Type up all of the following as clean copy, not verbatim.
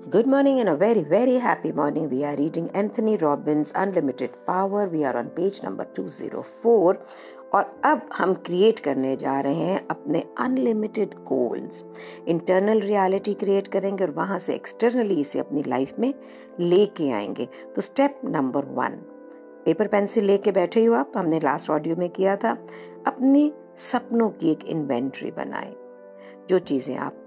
Good morning and a very, very happy morning. We are reading Anthony Robbins' Unlimited Power. We are on page number 204. और अब हम create करने जा रहे हैं अपने unlimited goals. Internal reality create करेंगे और वहाँ से एक्सटर्नली इसे अपनी लाइफ में लेके आएंगे. तो स्टेप नंबर 1, पेपर पेंसिल लेके बैठे हो आप. हमने लास्ट ऑडियो में किया था. अपने सपनों की एक इन्वेंट्री बनाएं. जो चीज़ें आप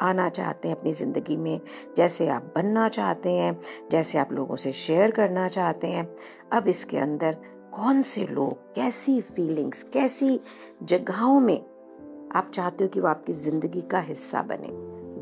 आना चाहते हैं अपनी ज़िंदगी में, जैसे आप बनना चाहते हैं, जैसे आप लोगों से शेयर करना चाहते हैं. अब इसके अंदर कौन से लोग, कैसी फीलिंग्स, कैसी जगहों में आप चाहते हो कि वो आपकी ज़िंदगी का हिस्सा बने.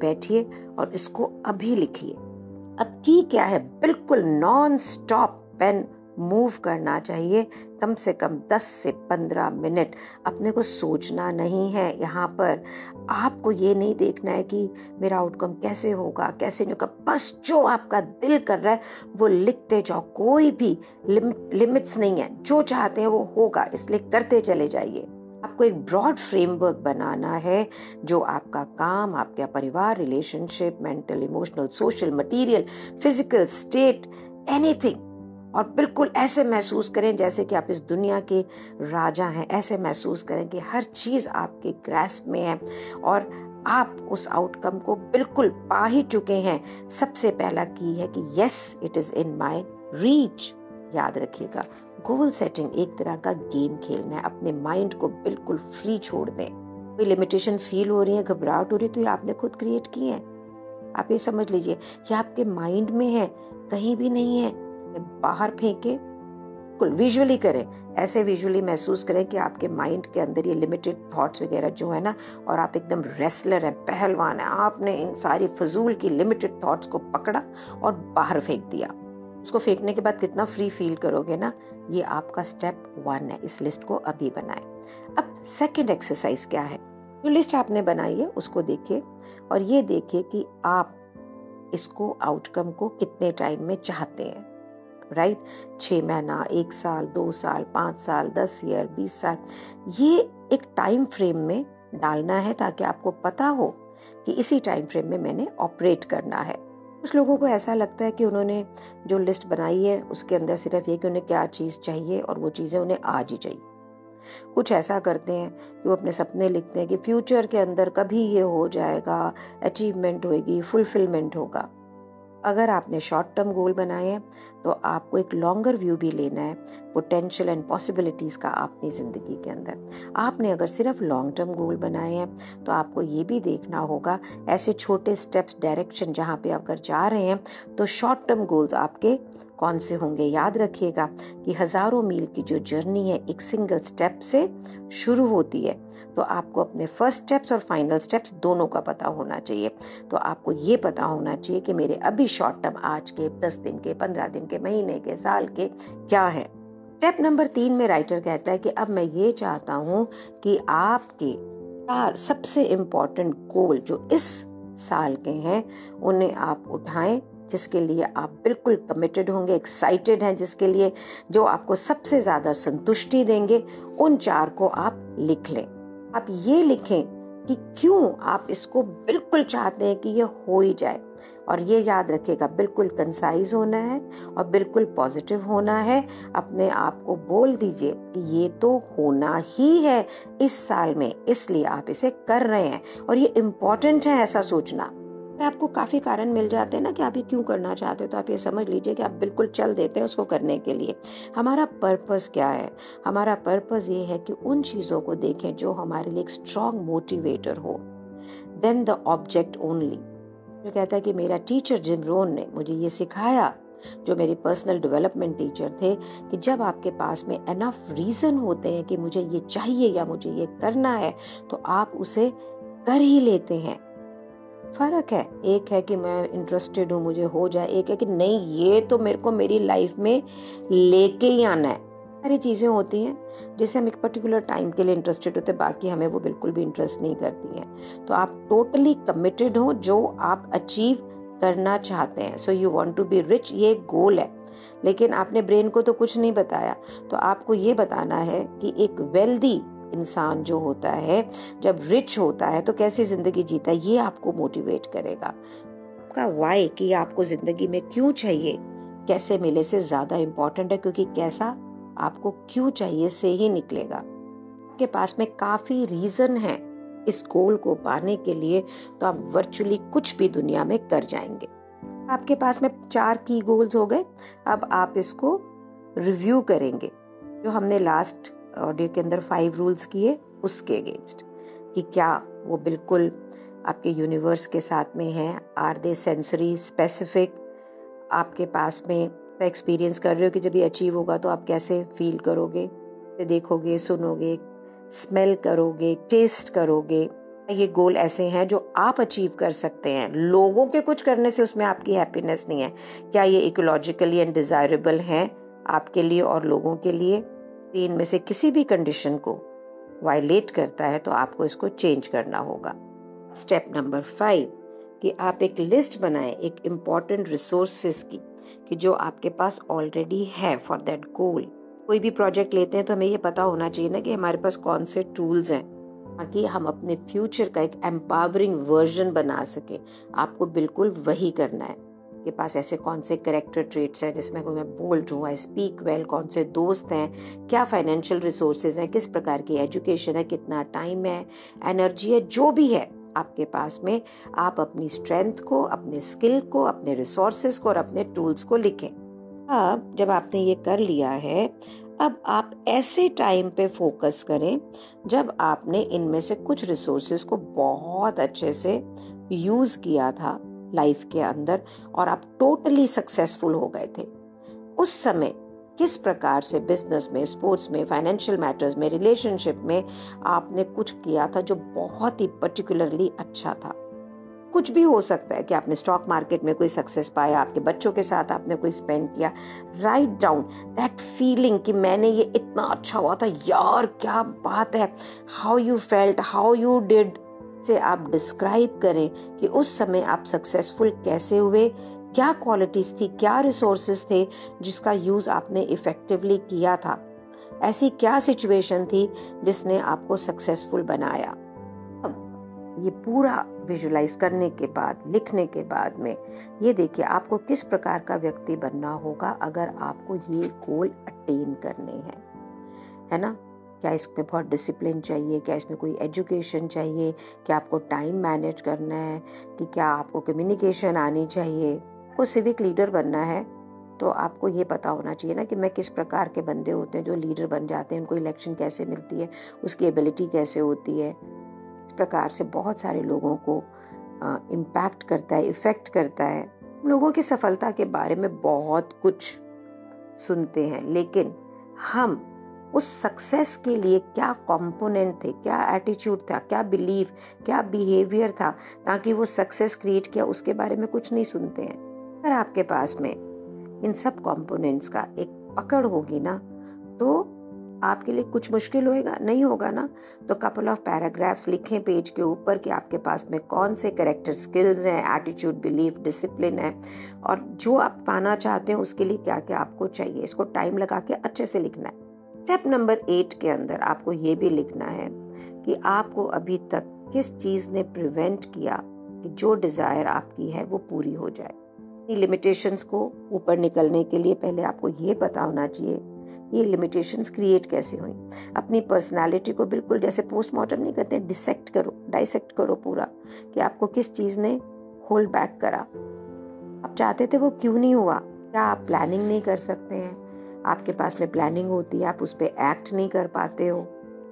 बैठिए और इसको अभी लिखिए. अब की क्या है, बिल्कुल नॉन स्टॉप पेन मूव करना चाहिए. कम से कम 10 से 15 मिनट. अपने को सोचना नहीं है. यहाँ पर आपको ये नहीं देखना है कि मेरा आउटकम कैसे होगा, कैसे नहीं होगा. बस जो आपका दिल कर रहा है वो लिखते जाओ. कोई भी लिमिट्स नहीं है. जो चाहते हैं वो होगा, इसलिए करते चले जाइए. आपको एक ब्रॉड फ्रेमवर्क बनाना है जो आपका काम, आपका परिवार, relationship, mental, emotional, social, material, physical state, anything. और बिल्कुल ऐसे महसूस करें जैसे कि आप इस दुनिया के राजा हैं. ऐसे महसूस करें कि हर चीज़ आपके ग्रास्प में है और आप उस आउटकम को बिल्कुल पा ही चुके हैं. सबसे पहला की है कि yes, it is in my reach. याद रखिएगा, गोल सेटिंग एक तरह का गेम खेलना है. अपने माइंड को बिल्कुल फ्री छोड़ दें. कोई लिमिटेशन फील हो रही है, घबराहट हो रही है, तो ये आपने खुद क्रिएट की है. आप ये समझ लीजिए, ये आपके माइंड में है, कहीं भी नहीं है. बाहर फेंके, कुल विजुअली करें. ऐसे विजुअली महसूस करें कि आपके माइंड के अंदर ये लिमिटेड थॉट्स वगैरह जो है ना, और आप एकदम रेसलर हैं, पहलवान हैं. आपने इन सारी फजूल की लिमिटेड थॉट्स को पकड़ा और बाहर फेंक दिया. उसको फेंकने के बाद कितना फ्री फील करोगे ना. ये आपका स्टेप 1 है. इस लिस्ट को अभी बनाएं. अब सेकंड एक्सरसाइज क्या है, जो लिस्ट आपने बनाई है उसको देखिए और ये देखिए कि आप इसको आउटकम को कितने टाइम में चाहते हैं. राइट, 6 महीना, 1 साल, 2 साल, 5 साल, 10 ईयर, 20 साल. ये एक टाइम फ्रेम में डालना है ताकि आपको पता हो कि इसी टाइम फ्रेम में मैंने ऑपरेट करना है. कुछ लोगों को ऐसा लगता है कि उन्होंने जो लिस्ट बनाई है उसके अंदर सिर्फ ये कि उन्हें क्या चीज़ चाहिए और वो चीज़ें उन्हें आज ही चाहिए. कुछ ऐसा करते हैं कि वो अपने सपने लिखते हैं कि फ्यूचर के अंदर कभी ये हो जाएगा, अचीवमेंट होगी, फुलफिलमेंट होगा. अगर आपने शॉर्ट टर्म गोल बनाए हैं तो आपको एक लॉन्गर व्यू भी लेना है, पोटेंशियल एंड पॉसिबिलिटीज़ का अपनी ज़िंदगी के अंदर. आपने अगर सिर्फ लॉन्ग टर्म गोल बनाए हैं तो आपको ये भी देखना होगा ऐसे छोटे स्टेप्स, डायरेक्शन जहाँ पे आप अगर जा रहे हैं तो शॉर्ट टर्म गोल्स आपके कौन से होंगे. याद रखिएगा कि हज़ारों मील की जो जर्नी है एक सिंगल स्टेप से शुरू होती है. तो आपको अपने फर्स्ट स्टेप्स और फाइनल स्टेप्स दोनों का पता होना चाहिए. तो आपको ये पता होना चाहिए कि मेरे अभी शॉर्ट टर्म, आज के, 10 दिन के, 15 दिन के, महीने के, साल के क्या है. स्टेप नंबर 3 में राइटर कहता है कि अब मैं ये चाहता हूँ कि आपके 4 सबसे इम्पोर्टेंट गोल जो इस साल के हैं उन्हें आप उठाएं, जिसके लिए आप बिल्कुल कमिटेड होंगे, एक्साइटेड हैं, जिसके लिए जो आपको सबसे ज़्यादा संतुष्टि देंगे. उन 4 को आप लिख लें. आप ये लिखें कि क्यों आप इसको बिल्कुल चाहते हैं कि ये हो ही जाए. और ये याद रखिएगा, बिल्कुल कंसाइज होना है और बिल्कुल पॉजिटिव होना है. अपने आप को बोल दीजिए कि ये तो होना ही है इस साल में, इसलिए आप इसे कर रहे हैं और ये इम्पोर्टेंट है ऐसा सोचना. आपको काफ़ी कारण मिल जाते हैं ना कि आप ये क्यों करना चाहते हो, तो आप ये समझ लीजिए कि आप बिल्कुल चल देते हैं उसको करने के लिए. हमारा पर्पस क्या है? हमारा पर्पस ये है कि उन चीज़ों को देखें जो हमारे लिए एक स्ट्रॉन्ग मोटिवेटर हो. Then the object only. जो कहता है कि मेरा टीचर जिम रोहन ने मुझे ये सिखाया, जो मेरे पर्सनल डेवलपमेंट टीचर थे, कि जब आपके पास में एनफ रीज़न होते हैं कि मुझे ये चाहिए या मुझे ये करना है तो आप उसे कर ही लेते हैं. फर्क है, एक है कि मैं इंटरेस्टेड हूँ, मुझे हो जाए. एक है कि नहीं, ये तो मेरे को मेरी लाइफ में लेके ही आना है. सारी चीज़ें होती हैं जिससे हम एक पर्टिकुलर टाइम के लिए इंटरेस्टेड होते हैं, बाकी हमें वो बिल्कुल भी इंटरेस्ट नहीं करती हैं. तो आप टोटली कमिटेड हो जो आप अचीव करना चाहते हैं. So you want to be rich, ये गोल है. लेकिन आपने ब्रेन को तो कुछ नहीं बताया. तो आपको ये बताना है कि एक वेल्दी इंसान जो होता है, जब रिच होता है तो कैसी जिंदगी जीता है, ये आपको मोटिवेट करेगा. आपका वाई कि आपको जिंदगी में क्यों चाहिए कैसे मिले से ज्यादा इम्पोर्टेंट है, क्योंकि कैसा आपको क्यों चाहिए से ही निकलेगा। आपके पास में काफी रीजन है इस गोल को पाने के लिए, तो आप वर्चुअली कुछ भी दुनिया में कर जाएंगे। आपके पास में 4 की गोल्स हो गए। अब आप इसको रिव्यू करेंगे जो हमने लास्ट ऑडियो के अंदर 5 रूल्स किए उसके अगेंस्ट, कि क्या वो बिल्कुल आपके यूनिवर्स के साथ में है, आर दे सेंसरी स्पेसिफिक, आपके पास में एक्सपीरियंस कर रहे हो कि जब ये अचीव होगा तो आप कैसे फील करोगे, देखोगे, सुनोगे, स्मेल करोगे, टेस्ट करोगे। ये गोल ऐसे हैं जो आप अचीव कर सकते हैं, लोगों के कुछ करने से उसमें आपकी हैप्पीनेस नहीं है। क्या ये इकोलॉजिकली एंड डिजायरेबल है आपके लिए और लोगों के लिए? इनमें से किसी भी कंडीशन को वायलेट करता है तो आपको इसको चेंज करना होगा। स्टेप नंबर 5 कि आप एक लिस्ट बनाएं एक इम्पॉर्टेंट रिसोर्सेज की, कि जो आपके पास ऑलरेडी है फॉर दैट गोल। कोई भी प्रोजेक्ट लेते हैं तो हमें ये पता होना चाहिए ना कि हमारे पास कौन से टूल्स हैं ताकि हम अपने फ्यूचर का एक एम्पावरिंग वर्जन बना सके। आपको बिल्कुल वही करना है। के पास ऐसे कौन से कैरेक्टर ट्रेट्स हैं जिसमें मैं बोल्ड हूँ, आई स्पीक वेल, कौन से दोस्त हैं, क्या फाइनेंशियल रिसोर्सेज हैं, किस प्रकार की एजुकेशन है, कितना टाइम है, एनर्जी है, जो भी है आपके पास में, आप अपनी स्ट्रेंथ को, अपने स्किल को, अपने रिसोर्सेज को और अपने टूल्स को लिखें। अब जब आपने ये कर लिया है, अब आप ऐसे टाइम पे फोकस करें जब आपने इनमें से कुछ रिसोर्सेज को बहुत अच्छे से यूज किया था लाइफ के अंदर और आप टोटली सक्सेसफुल हो गए थे। उस समय किस प्रकार से बिजनेस में, स्पोर्ट्स में, फाइनेंशियल मैटर्स में, रिलेशनशिप में आपने कुछ किया था जो बहुत ही पर्टिकुलरली अच्छा था। कुछ भी हो सकता है कि आपने स्टॉक मार्केट में कोई सक्सेस पाया, आपके बच्चों के साथ आपने कोई स्पेंड किया। राइट डाउन दैट फीलिंग कि मैंने ये इतना अच्छा हुआ था, यार क्या बात है, how you felt, how you did, से आप डिस्क्राइब करें कि उस समय आप सक्सेसफुल कैसे हुए, क्या क्वालिटीज थी, क्या रिसोर्सेज थे जिसका यूज आपने इफेक्टिवली किया था, ऐसी क्या सिचुएशन थी जिसने आपको सक्सेसफुल बनाया। अब ये पूरा विजुलाइज करने के बाद, लिखने के बाद में ये देखिए आपको किस प्रकार का व्यक्ति बनना होगा अगर आपको ये गोल अटेन करने हैं, है ना। क्या इसमें बहुत डिसिप्लिन चाहिए, क्या इसमें कोई एजुकेशन चाहिए, क्या आपको टाइम मैनेज करना है, कि क्या आपको कम्युनिकेशन आनी चाहिए, को सिविक लीडर बनना है तो आपको ये पता होना चाहिए ना कि मैं किस प्रकार के बंदे होते हैं जो लीडर बन जाते हैं, उनको इलेक्शन कैसे मिलती है, उसकी एबिलिटी कैसे होती है। इस प्रकार से बहुत सारे लोगों को इम्पैक्ट करता है, इफेक्ट करता है। लोगों की सफलता के बारे में बहुत कुछ सुनते हैं, लेकिन हम उस सक्सेस के लिए क्या कंपोनेंट थे, क्या एटीट्यूड था, क्या बिलीफ, क्या बिहेवियर था ताकि वो सक्सेस क्रिएट किया, उसके बारे में कुछ नहीं सुनते हैं। अगर आपके पास में इन सब कंपोनेंट्स का एक पकड़ होगी ना तो आपके लिए कुछ मुश्किल होएगा नहीं होगा ना। तो कपल ऑफ पैराग्राफ्स लिखें पेज के ऊपर कि आपके पास में कौन से कैरेक्टर स्किल्स हैं, एटीट्यूड, बिलीफ, डिसिप्लिन है और जो आप पाना चाहते हैं उसके लिए क्या क्या आपको चाहिए। इसको टाइम लगा के अच्छे से लिखना है। स्टेप नंबर 8 के अंदर आपको ये भी लिखना है कि आपको अभी तक किस चीज ने प्रिवेंट किया कि जो डिजायर आपकी है वो पूरी हो जाए। लिमिटेशंस को ऊपर निकलने के लिए पहले आपको ये पता होना चाहिए ये लिमिटेशंस क्रिएट कैसे हुई। अपनी पर्सनालिटी को बिल्कुल जैसे पोस्टमार्टम नहीं करते, डिसेक्ट करो, डाइसेक्ट करो पूरा कि आपको किस चीज ने होल्ड बैक करा, आप चाहते थे वो क्यों नहीं हुआ। क्या आप प्लानिंग नहीं कर सकते हैं, आपके पास में प्लानिंग होती है, आप उस पर एक्ट नहीं कर पाते हो,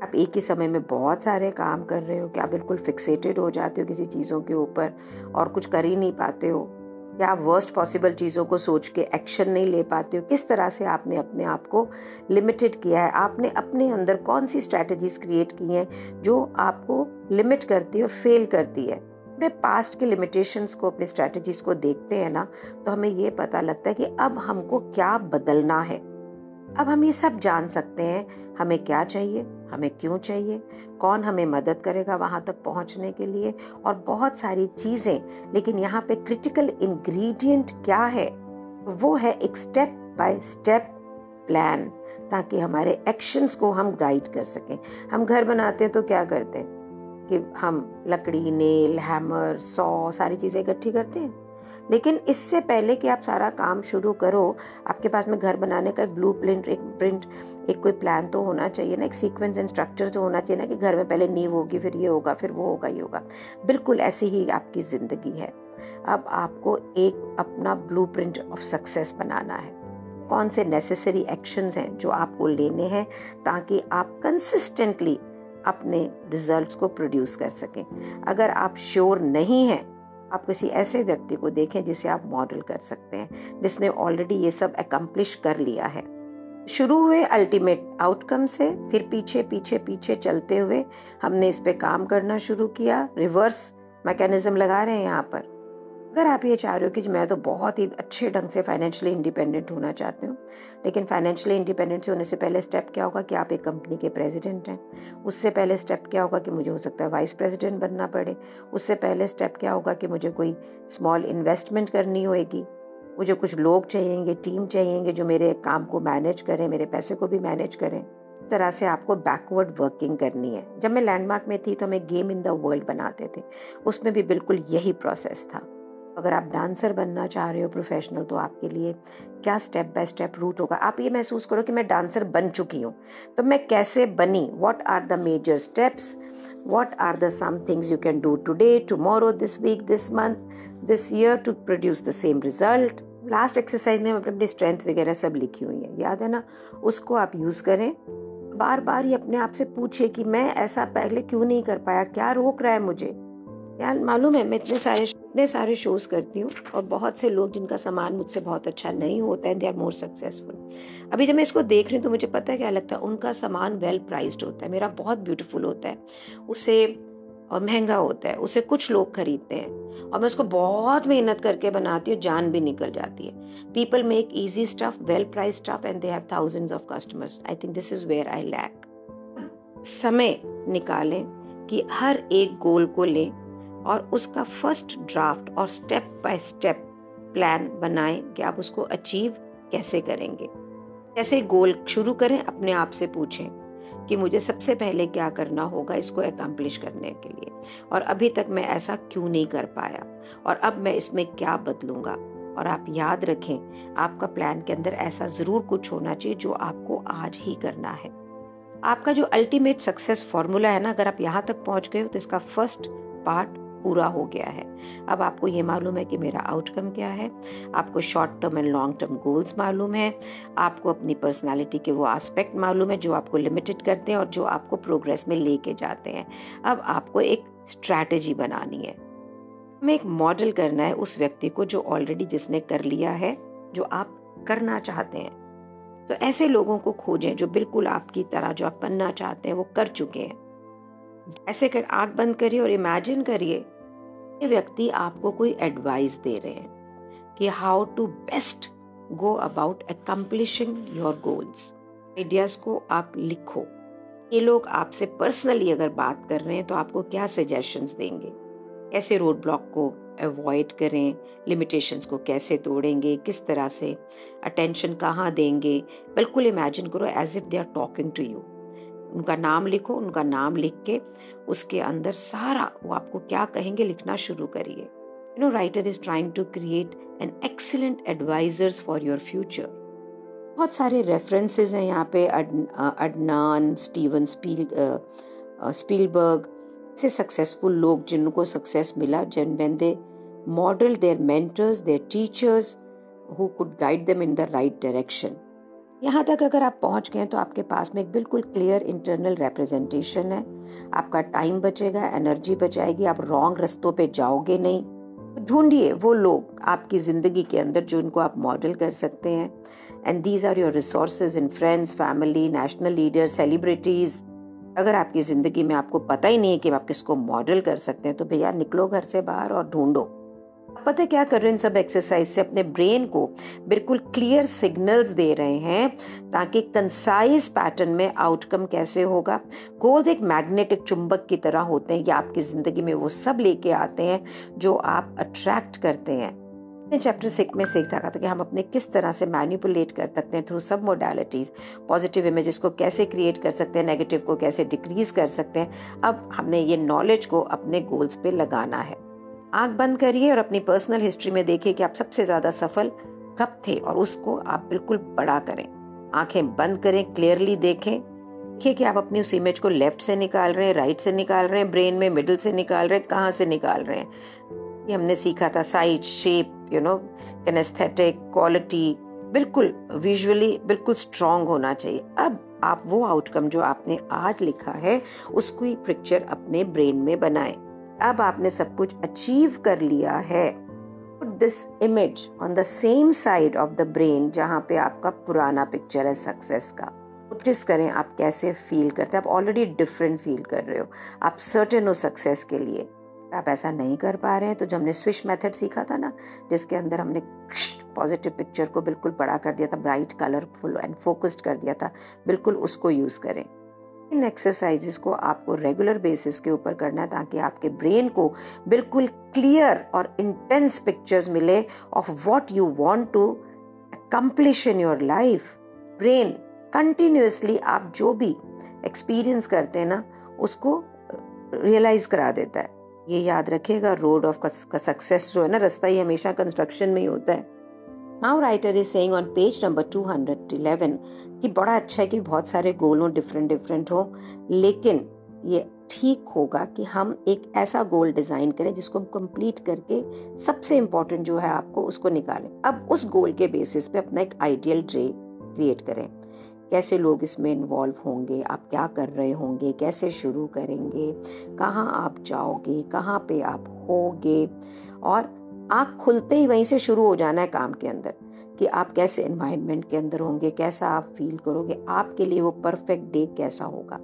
आप एक ही समय में बहुत सारे काम कर रहे हो, क्या आप बिल्कुल फिक्सेटेड हो जाते हो किसी चीज़ों के ऊपर और कुछ कर ही नहीं पाते हो, क्या आप वर्स्ट पॉसिबल चीज़ों को सोच के एक्शन नहीं ले पाते हो। किस तरह से आपने अपने आप को लिमिटेड किया है, आपने अपने अंदर कौन सी स्ट्रैटेजीज क्रिएट की हैं जो आपको लिमिट करती है और फेल करती है। अपने पास्ट के लिमिटेशंस को, अपने स्ट्रैटेजीज को देखते हैं ना तो हमें ये पता लगता है कि अब हमको क्या बदलना है। अब हम ये सब जान सकते हैं हमें क्या चाहिए, हमें क्यों चाहिए, कौन हमें मदद करेगा वहां तक पहुंचने के लिए और बहुत सारी चीजें। लेकिन यहाँ पे क्रिटिकल इंग्रेडिएंट क्या है, वो है एक स्टेप बाय स्टेप प्लान, ताकि हमारे एक्शंस को हम गाइड कर सकें। हम घर बनाते हैं तो क्या करते हैं कि हम लकड़ी, नेल, हैमर, सॉ सारी चीजें इकट्ठी करते हैं, लेकिन इससे पहले कि आप सारा काम शुरू करो, आपके पास में घर बनाने का एक ब्लूप्रिंट, एक कोई प्लान तो होना चाहिए ना, एक सीक्वेंस एंड स्ट्रक्चर तो होना चाहिए ना, कि घर में पहले नींव होगी, फिर ये होगा, फिर वो होगा, ये होगा। बिल्कुल ऐसी ही आपकी ज़िंदगी है। अब आपको एक अपना ब्लूप्रिंट ऑफ सक्सेस बनाना है। कौन से नेसेसरी एक्शंस हैं जो आपको लेने हैं ताकि आप कंसिस्टेंटली अपने रिजल्ट्स को प्रोड्यूस कर सकें। अगर आप श्योर नहीं हैं, आप किसी ऐसे व्यक्ति को देखें जिसे आप मॉडल कर सकते हैं, जिसने ऑलरेडी ये सब अकम्प्लिश कर लिया है। शुरू हुए अल्टीमेट आउटकम से, फिर पीछे पीछे पीछे चलते हुए हमने इस पे काम करना शुरू किया। रिवर्स मैकेनिज्म लगा रहे हैं यहाँ पर। अगर आप ये चाह रहे हो कि मैं तो बहुत ही अच्छे ढंग से फाइनेंशियली इंडिपेंडेंट होना चाहती हूँ, लेकिन फाइनेंशियली इंडिपेंडेंट होने से पहले स्टेप क्या होगा कि आप एक कंपनी के प्रेसिडेंट हैं। उससे पहले स्टेप क्या होगा कि मुझे हो सकता है वाइस प्रेसिडेंट बनना पड़े। उससे पहले स्टेप क्या होगा कि मुझे कोई स्मॉल इन्वेस्टमेंट करनी होगी। मुझे कुछ लोग चाहिएंगे, टीम चाहिएंगे जो मेरे काम को मैनेज करें, मेरे पैसे को भी मैनेज करें। इस तरह से आपको बैकवर्ड वर्किंग करनी है। जब मैं लैंडमार्क में थी तो हम एक गेम इन द वर्ल्ड बनाते थे, उसमें भी बिल्कुल यही प्रोसेस था। अगर आप डांसर बनना चाह रहे हो प्रोफेशनल, तो आपके लिए क्या स्टेप बाय स्टेप रूट होगा। आप ये महसूस करो कि मैं डांसर बन चुकी हूँ, तो मैं कैसे बनी, what are the major steps, what are the some things you can do today, tomorrow, this week, this month, this year to produce the same result. Last exercise में अपनी स्ट्रेंथ वगैरह सब लिखी हुई है, याद है ना, उसको आप यूज करें। बार बार ये अपने आप से पूछे कि मैं ऐसा पहले क्यों नहीं कर पाया, क्या रोक रहा है मुझे। यार मालूम है, मैं इतने सारे शोज करती हूँ और बहुत से लोग जिनका सामान मुझसे बहुत अच्छा नहीं होता है, दे आर मोर सक्सेसफुल। अभी जब मैं इसको देख रही हूँ तो मुझे पता है क्या लगता है, उनका सामान वेल प्राइस्ड होता है, मेरा बहुत ब्यूटीफुल होता है, उसे और महंगा होता है, उसे कुछ लोग खरीदते हैं, और मैं उसको बहुत मेहनत करके बनाती हूँ, जान भी निकल जाती है। People make easy stuff, well price stuff, and they have thousands of customers. I think this is where I lack. समय निकालें कि हर एक गोल को लें और उसका फर्स्ट ड्राफ्ट और स्टेप बाय स्टेप प्लान बनाएं कि आप उसको अचीव कैसे करेंगे। कैसे गोल शुरू करें, अपने आप से पूछें कि मुझे सबसे पहले क्या करना होगा इसको अकम्प्लिश करने के लिए, और अभी तक मैं ऐसा क्यों नहीं कर पाया, और अब मैं इसमें क्या बदलूंगा। और आप याद रखें, आपका प्लान के अंदर ऐसा जरूर कुछ होना चाहिए जो आपको आज ही करना है। आपका जो अल्टीमेट सक्सेस फॉर्मूला है ना, अगर आप यहाँ तक पहुंच गए हो तो इसका फर्स्ट पार्ट पूरा हो गया है। अब आपको ये मालूम है कि मेरा आउटकम क्या है, आपको short term and long term goals मालूम है, आपको अपनी पर्सनालिटी के वो एस्पेक्ट मालूम है जो आपको लिमिटेड करते हैं और जो आपको प्रोग्रेस में लेके जाते हैं। अब आपको एक स्ट्रैटेजी बनानी है, हमें एक मॉडल करना है उस व्यक्ति को जो ऑलरेडी जिसने कर लिया है जो आप करना चाहते हैं। तो ऐसे लोगों को खोजें जो बिल्कुल आपकी तरह जो आप बनना चाहते हैं वो कर चुके हैं। ऐसे कर आंख बंद करिए और इमेजिन करिए ये व्यक्ति आपको कोई एडवाइस दे रहे हैं कि how to best go about accomplishing your goals. Ideas को आप लिखो। ये लोग आपसे पर्सनली अगर बात कर रहे हैं तो आपको क्या सजेशंस देंगे, कैसे रोड ब्लॉक को अवॉइड करें, लिमिटेशंस को कैसे तोड़ेंगे, किस तरह से अटेंशन कहाँ देंगे। बिल्कुल इमेजिन करो as if they are talking to you. उनका नाम लिखो, उनका नाम लिख के उसके अंदर सारा वो आपको क्या कहेंगे लिखना शुरू करिए। You know, writer is trying to create an excellent advisers for your future. बहुत सारे रेफरेंसेस हैं यहाँ पे, अडनान, स्टीवन स्पीलबर्ग से सक्सेसफुल लोग जिनको सक्सेस मिला, when they modeled their mentors, their teachers who could guide them in the right direction। यहाँ तक अगर आप पहुँच गए तो आपके पास में एक बिल्कुल क्लियर इंटरनल रिप्रेजेंटेशन है। आपका टाइम बचेगा, एनर्जी बचाएगी, आप रॉन्ग रास्तों पे जाओगे नहीं। ढूंढिए वो लोग आपकी जिंदगी के अंदर जो उनको आप मॉडल कर सकते हैं। And these are your resources in friends, family, national leader, celebrities. अगर आपकी जिंदगी में आपको पता ही नहीं है कि आप किसको मॉडल कर सकते हैं तो भैया निकलो घर से बाहर और ढूंढो। पता है क्या कर रहे हैं इन सब एक्सरसाइज से, अपने ब्रेन को बिल्कुल क्लियर सिग्नल्स दे रहे हैं ताकि कंसाइज पैटर्न में आउटकम कैसे होगा। गोल्स एक मैग्नेटिक चुंबक की तरह होते हैं, ये आपकी जिंदगी में वो सब लेके आते हैं जो आप अट्रैक्ट करते हैं। चैप्टर 6 में सीखा था कि हम अपने किस तरह से मैनिपुलेट कर सकते हैं थ्रू सब मोडालिटीज। पॉजिटिव इमेजेस को कैसे क्रिएट कर सकते हैं, नेगेटिव को कैसे डिक्रीज कर सकते हैं। अब हमने ये नॉलेज को अपने गोल्स पे लगाना है। आंख बंद करिए और अपनी पर्सनल हिस्ट्री में देखिए कि आप सबसे ज़्यादा सफल कब थे और उसको आप बिल्कुल बड़ा करें। आंखें बंद करें, क्लियरली देखें, देखिए कि आप अपनी उस इमेज को लेफ्ट से निकाल रहे हैं, राइट से निकाल रहे हैं, ब्रेन में मिडिल से निकाल रहे हैं, कहाँ से निकाल रहे हैं। ये हमने सीखा था, साइज, शेप, किनेस्थेटिक, क्वालिटी, बिल्कुल विजुअली बिल्कुल स्ट्रांग होना चाहिए। अब आप वो आउटकम जो आपने आज लिखा है उसको एक पिक्चर अपने ब्रेन में बनाएं। अब आपने सब कुछ अचीव कर लिया है। Put this image on the same side of the brain जहाँ पे आपका पुराना पिक्चर है सक्सेस का। नोटिस करें आप कैसे फील करते हैं। आप ऑलरेडी डिफरेंट फील कर रहे हो, आप सर्टेन हो सक्सेस के लिए। आप ऐसा नहीं कर पा रहे हैं तो जो हमने स्विश मेथड सीखा था ना, जिसके अंदर हमने पॉजिटिव पिक्चर को बिल्कुल बड़ा कर दिया था, ब्राइट, कलरफुल एंड फोकस्ड कर दिया था, बिल्कुल उसको यूज करें। इन एक्सरसाइजेस को आपको रेगुलर बेसिस के ऊपर करना है ताकि आपके ब्रेन को बिल्कुल क्लियर और इंटेंस पिक्चर्स मिले of what you want to accomplish in your life. Brain continuously आप जो भी एक्सपीरियंस करते हैं ना उसको रियलाइज करा देता है। ये याद रखिएगा, रोड ऑफ सक्सेस जो है ना, रास्ता ही हमेशा कंस्ट्रक्शन में ही होता है। Now writer is saying on page number 211 कि बड़ा अच्छा है कि बहुत सारे गोल हो, डिफरेंट हो, लेकिन ये ठीक होगा कि हम एक ऐसा गोल डिजाइन करें जिसको हम कंप्लीट करके सबसे इम्पोर्टेंट जो है आपको उसको निकालें। अब उस गोल के बेसिस पे अपना एक आइडियल डे क्रिएट करें। कैसे लोग इसमें इन्वॉल्व होंगे, आप क्या कर रहे होंगे, कैसे शुरू करेंगे, कहाँ आप जाओगे, कहाँ पे आप होगे, और आँख खुलते ही वहीं से शुरू हो जाना है काम के अंदर कि आप कैसे एनवायरनमेंट के अंदर होंगे, कैसा आप फील करोगे, आपके लिए वो परफेक्ट डे कैसा होगा।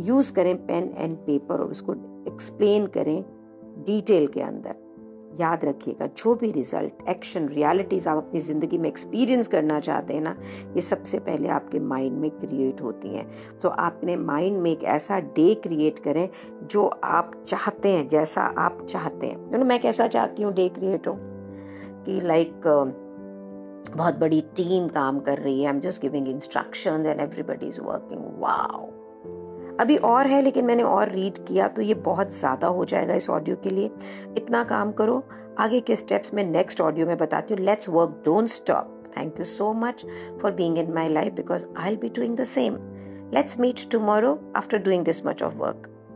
यूज़ करें पेन एंड पेपर और उसको एक्सप्लेन करें डिटेल के अंदर। याद रखिएगा, जो भी रिजल्ट, एक्शन, रियलिटीज आप अपनी ज़िंदगी में एक्सपीरियंस करना चाहते हैं ना, ये सबसे पहले आपके माइंड में क्रिएट होती हैं। सो आपने माइंड में एक ऐसा डे क्रिएट करें जो आप चाहते हैं, जैसा आप चाहते हैं। मैं कैसा चाहती हूँ डे क्रिएट हो कि लाइक बहुत बड़ी टीम काम कर रही है, I am just giving instructions and everybody is working. Wow, अभी और है लेकिन मैंने और रीड किया तो ये बहुत ज़्यादा हो जाएगा इस ऑडियो के लिए। इतना काम करो, आगे के स्टेप्स में नेक्स्ट ऑडियो में बताती हूँ। Let's work, don't stop. Thank you so much for being in my life because I will be doing the same. Let's meet tomorrow after doing this much of work.